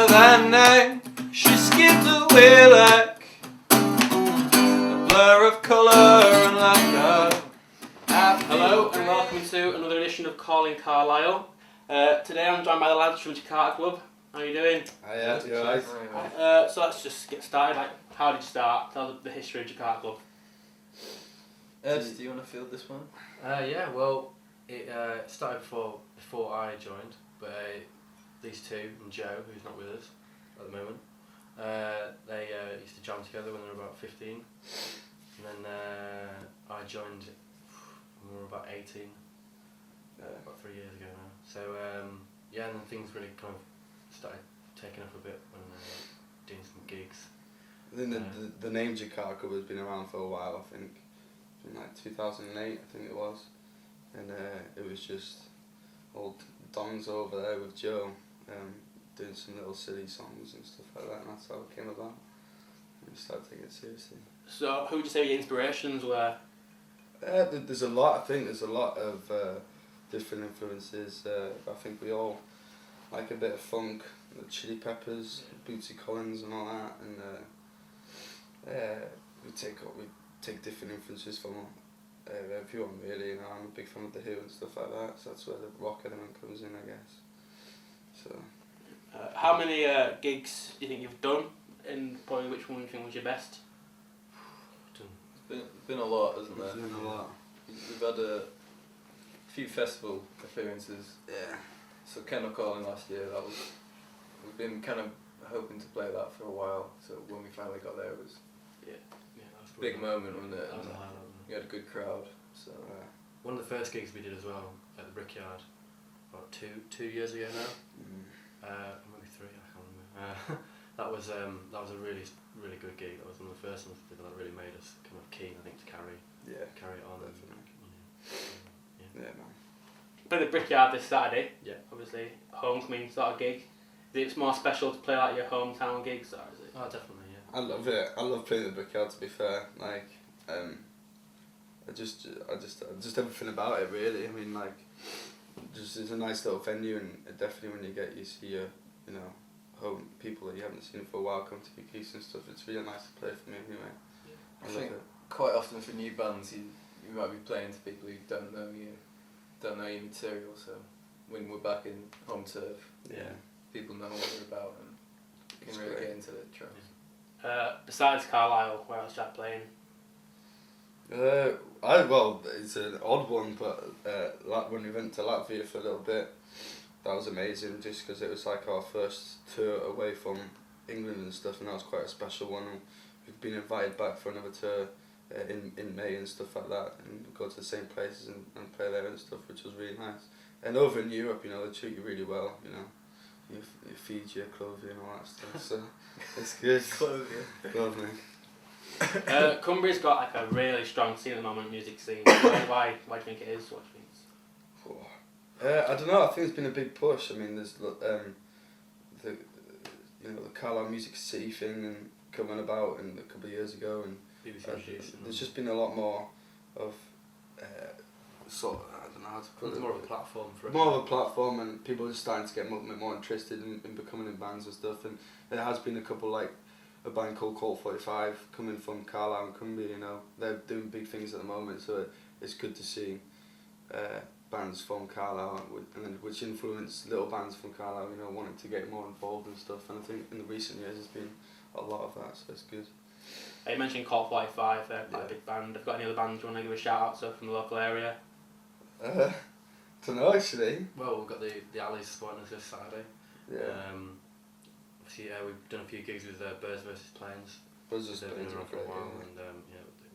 that night, she skipped away like a blur of colour and laughter. Hello and welcome to another edition of Calling Carlisle. Today I'm joined by the lads from Jakarta Club. How are you doing? Yeah, you're right. So let's just get started. Like, how did you start? Tell the history of Jakarta Club. Ed, do you want to field this one? Yeah, well, it started before I joined, but these two and Joe, who's not with us at the moment, they used to jam together when they were about 15, and then I joined when we were about 18, about 3 years ago now. So yeah, and then things really kind of started taking up a bit when doing some gigs. I think the name Jakarta Club has been around for a while, I think. In like 2008, I think it was. And it was just old Dongs over there with Joe, doing some little silly songs and stuff like that, and that's how it came about. And we started taking it seriously. So who would you say your inspirations were? There's a lot, I think there's a lot of different influences. I think we all like a bit of funk, the Chili Peppers, Bootsy Collins and all that, and we take different influences from everyone really. You know, I'm a big fan of The Who and stuff like that, so that's where the rock element comes in, I guess. So. How many gigs do you think you've done, and probably which one do you think was your best? It's been a lot, hasn't there? It's been a lot. We've had a few festival appearances. Yeah. So Calling last year, we've been kind of hoping to play that for a while. So when we finally got there, it was a big moment, wasn't it? That was a highlight. We had a good crowd. So One of the first gigs we did as well at the Brickyard, about two years ago now. Maybe 3, I can't remember. That was a really good gig. That was one of the first ones we did that really made us kind of keen, I think, to carry it on. Yeah, man. Play the Brickyard this Saturday. Yeah. Obviously, homecoming sort of gig. Is it more special to play like your hometown gigs, or is it? Oh, definitely, yeah. I love it. I love playing the Brickyard, to be fair. Like, I just everything about it really. I mean, like, just it's a nice little venue, and definitely when you see your, home people that you haven't seen for a while come to your gigs and stuff, it's really nice to play for me anyway. I think quite often for new bands, you might be playing to people who don't know your material. So when we're back in home turf, people know what we're about and can really get into the tracks. Besides Carlisle, where else are you playing? It's an odd one, but when we went to Latvia for a little bit, that was amazing, just because it was like our first tour away from England and stuff, and that was quite a special one. And we've been invited back for another tour in May and stuff like that, and go to the same places and play there and stuff, which was really nice. And over in Europe, they treat you really well, you feed you, clothe you and all that stuff, so it's good. Clothing. Cumbria's got like a really strong scene at the moment, music scene. Why do you think it is? What do you think? I don't know. I think it's been a big push. I mean, there's the Carlisle Music City thing and coming about a couple of years ago, and there's just been a lot more of I don't know how to put it. More of a platform for it. More of a platform, and people are starting to get more interested in becoming in bands and stuff. And there has been a couple, like a band called Colt 45 coming from Carlisle and Cumbrian. They're doing big things at the moment, so it's good to see bands from Carlisle which influence little bands from Carlisle, wanting to get more involved and stuff. And I think in the recent years there's been a lot of that, so it's good. You mentioned Colt 45, they're quite a big band. Have you got any other bands you want to give a shout out to from the local area? Don't know actually. Well, we've got the Alleys supporting us this Saturday. Yeah. Obviously, we've done a few gigs with Birds vs Planes. Birds vs They've Planes been around for a while, yeah. and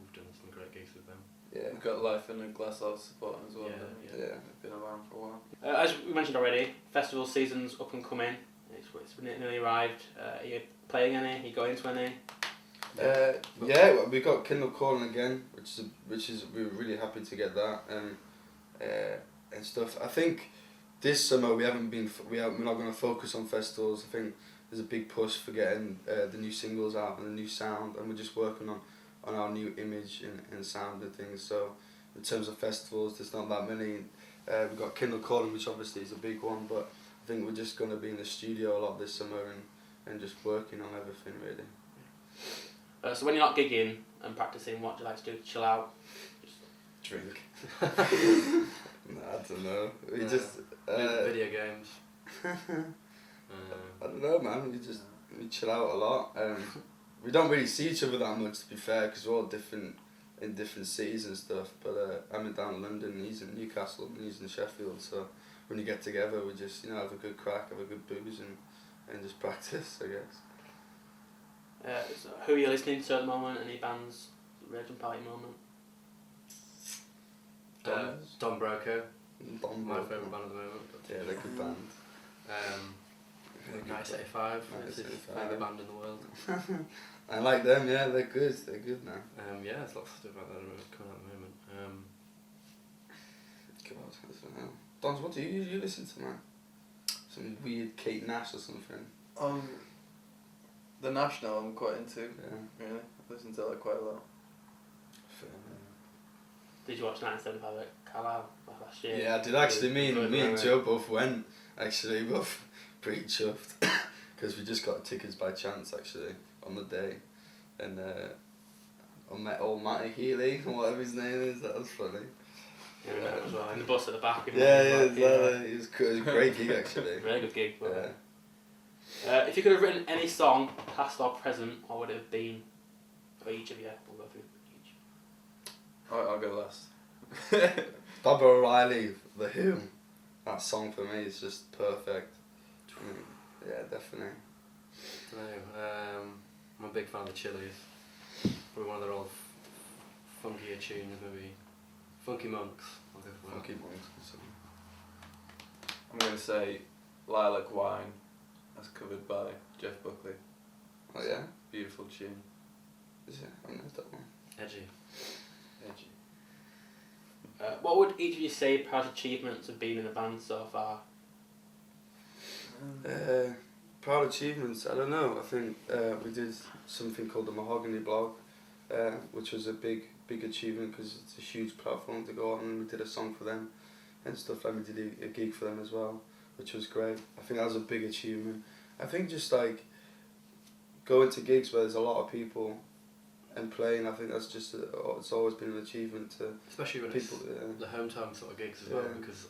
we've done some great gigs with them. Yeah. We've got Life in a Glass House supporting as well. Yeah. They've been around for a while. As we mentioned already, festival season's up and coming. It's nearly arrived. Are you playing any? Are you going to any? We got Calling again, which is we're really happy to get that and stuff. I think this summer we're not going to focus on festivals. I think there's a big push for getting the new singles out and the new sound, and we're just working on our new image and sound and things. So in terms of festivals, there's not that many. We've got Calling, which obviously is a big one, but I think we're just going to be in the studio a lot this summer and just working on everything really. So when you're not gigging and practicing, what do you like to do to chill out? Drink. I don't know. We just video games. I don't know, man. We chill out a lot. We don't really see each other that much, to be fair, because we're all different in different cities and stuff. But I'm down in London, he's in Newcastle, and he's in Sheffield. So when you get together, we just have a good crack, have a good booze, and just practice, I guess. So who are you listening to at the moment? Any bands, raging party moment? Don Broco, my Broco. favourite band at the moment. Yeah, they're a good band. Nice 85, it's his favourite band in the world. I like them, yeah, they're good now. Yeah, there's lots of stuff out there coming out at the moment. God, I don't know. Dons, what do you listen to, man? Some weird Kate Nash or something? The National I'm quite into, Yeah. really. I listen to that quite a lot. Did you watch 1975 at Carlisle last year? Yeah, I did actually. Me and Good, Joe both went, actually, both pretty chuffed. Because we just got tickets by chance, actually, on the day. And I met old Matty Healy, or whatever his name is, that was funny. Yeah, we met him as well, in the bus at the back. It was a great gig, actually. Very good gig. Yeah. If you could have written any song, past or present, what would it have been for each of you? We'll go through each. I'll go last. Bob O'Reilly, The Who, that song for me is just perfect. Yeah, definitely. I'm a big fan of the Chili's. Probably one of their old funkier tunes, maybe Funky Monks. I'll go for that. Funky Monks. I'm going to say Lilac Wine, as covered by Jeff Buckley. Oh yeah? Beautiful tune. Is it? I don't know that one. Edgy. What would each of you say proud achievements have been in the band so far? Proud achievements, I don't know. I think we did something called the Mahogany Blog, which was a big achievement because it's a huge platform to go on, and we did a song for them and stuff, and we did a gig for them as well, which was great. I think that was a big achievement. I think just like going to gigs where there's a lot of people and playing, I think that's just it's always been an achievement to especially when people. It's the hometown sort of gigs as well, because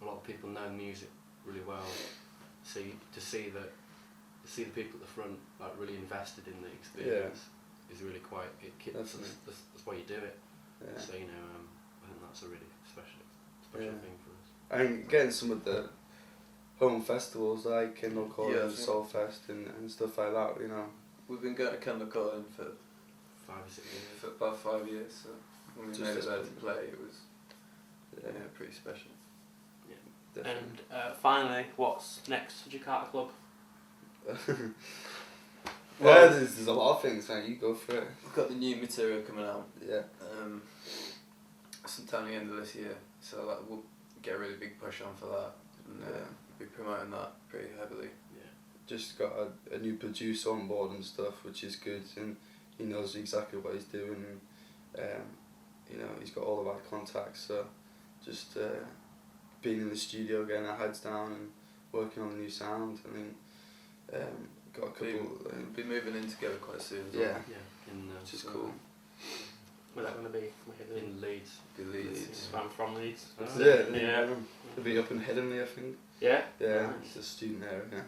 a lot of people know music really well. So to see the people at the front like really invested in the experience is really quite. That's why you do it. Yeah. So I think that's a really special thing for us. And getting some of the home festivals like Kendall Calling and Soul Fest and stuff like that, We've been going to Kendall Calling for 5 or 6 years. For about 5 years, so when we Just made it as there to good. play, it was pretty special. Definitely. And finally, what's next for Jakarta Club? Well, there's a lot of things, man. You go for it. We've got the new material coming out Yeah. sometime at the end of this year, so we'll get a really big push on for that, and be promoting that pretty heavily. Just got a new producer on board and stuff, which is good, and he knows exactly what he's doing, and he's got all the right contacts. So just being in the studio, getting our heads down, and working on the new sound. I mean, got a couple. We'll be moving in together quite soon. As Yeah, which is cool. Where's that going to be? In Leeds. Leeds. I'm from Leeds. Yeah. It'll be up in Headingley, I think. Yeah? Yeah, Nice. it's a student area. Yeah.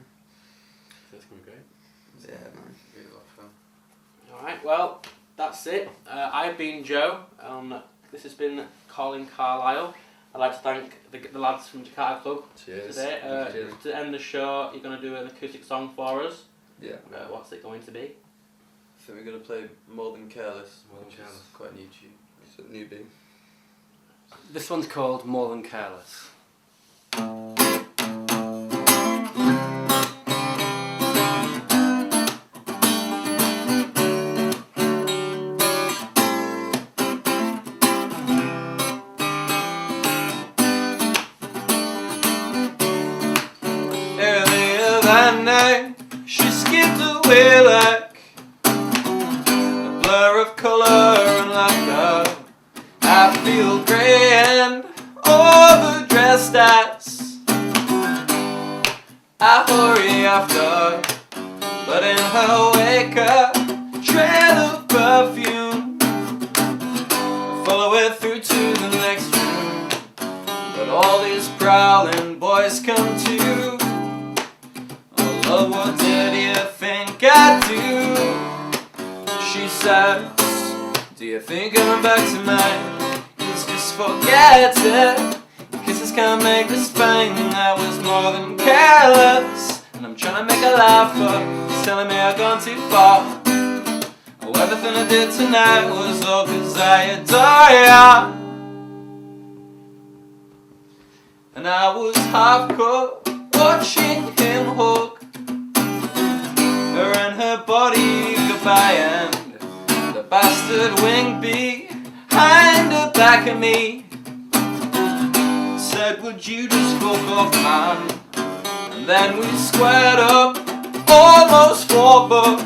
That's going to be great. Yeah, man. Really a lot of fun. Alright, well, that's it. I've been Joe, and this has been Calling Carlisle. I'd like to thank the lads from Jakarta Club Cheers. today. Cheers. To end the show, you're going to do an acoustic song for us. Yeah. What's it going to be? So we're going to play More Than Careless, More Than which Careless. is quite a new tune. It's a newbie. This one's called More Than Careless. Earlier that night, she skipped away like a blur of colour and laughter. I feel grey and overdressed as I hurry after but in her wake a trail of perfume. I follow it through to the next room, but all these prowling boys come too. Oh love, what did you think I'd do? She said, do you think coming back to mine is just forget it? Kisses can't make this pain. I was more than careless, and I'm trying to make her laugh, but she's telling me I've gone too far. Oh, everything I did tonight was all 'cause I adore ya. And I was half caught watching him hook her and her body goodbye, and the bastard wing behind the back of me said, would you just fuck off, man? And then we squared up, almost fought, but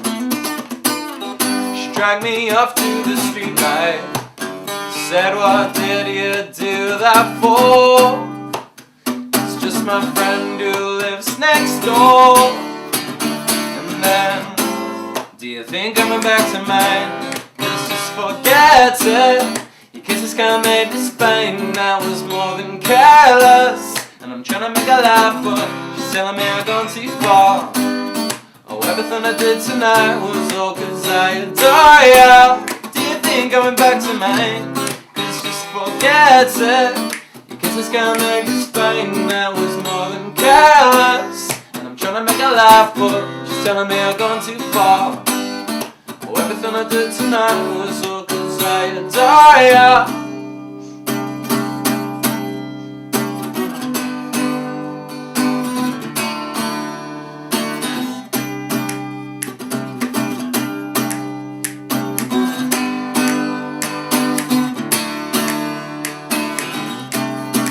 she dragged me off to the street light. Said, what did you do that for? It's just my friend who lives next door. And then, do you think coming back to mine is just forget it? Your kisses can't make this pain. I was more than careless, and I'm trying to make her laugh, but she's telling me I've gone too far. Oh, everything I did tonight was all 'cause I adore ya. Do you think coming back to mine is just forget it? Your kisses can't make this pain. I was more than careless, and I'm trying to make her laugh, but she's telling me I've gone too far. Oh, everything I did tonight was all 'cause I adore ya.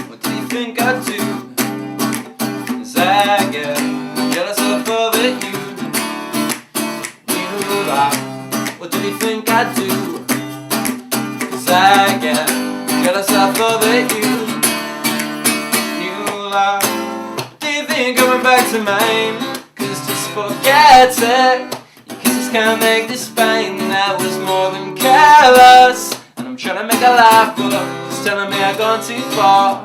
What do you think I do? 'Cause I get jealous of other you. What do you think I do? 'Cause I get jealous of other you. New love. Do you think coming back to mine? 'Cause just forget it. Your kisses can't make this pain. I was more than careless, and I'm trying to make her laugh, but she's telling me I've gone too far.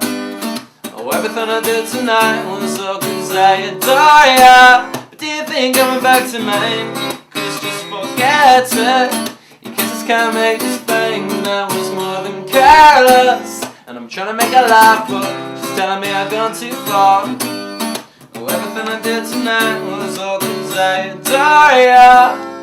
Oh, everything I did tonight was all 'cause I adore ya. But do you think coming back to mine? 'Cause just forget it. Your kisses can't make this pain. I was more than careless, and I'm trying to make her laugh, but she's telling me I've gone too far. Oh, everything I did tonight was all 'cause I adore ya.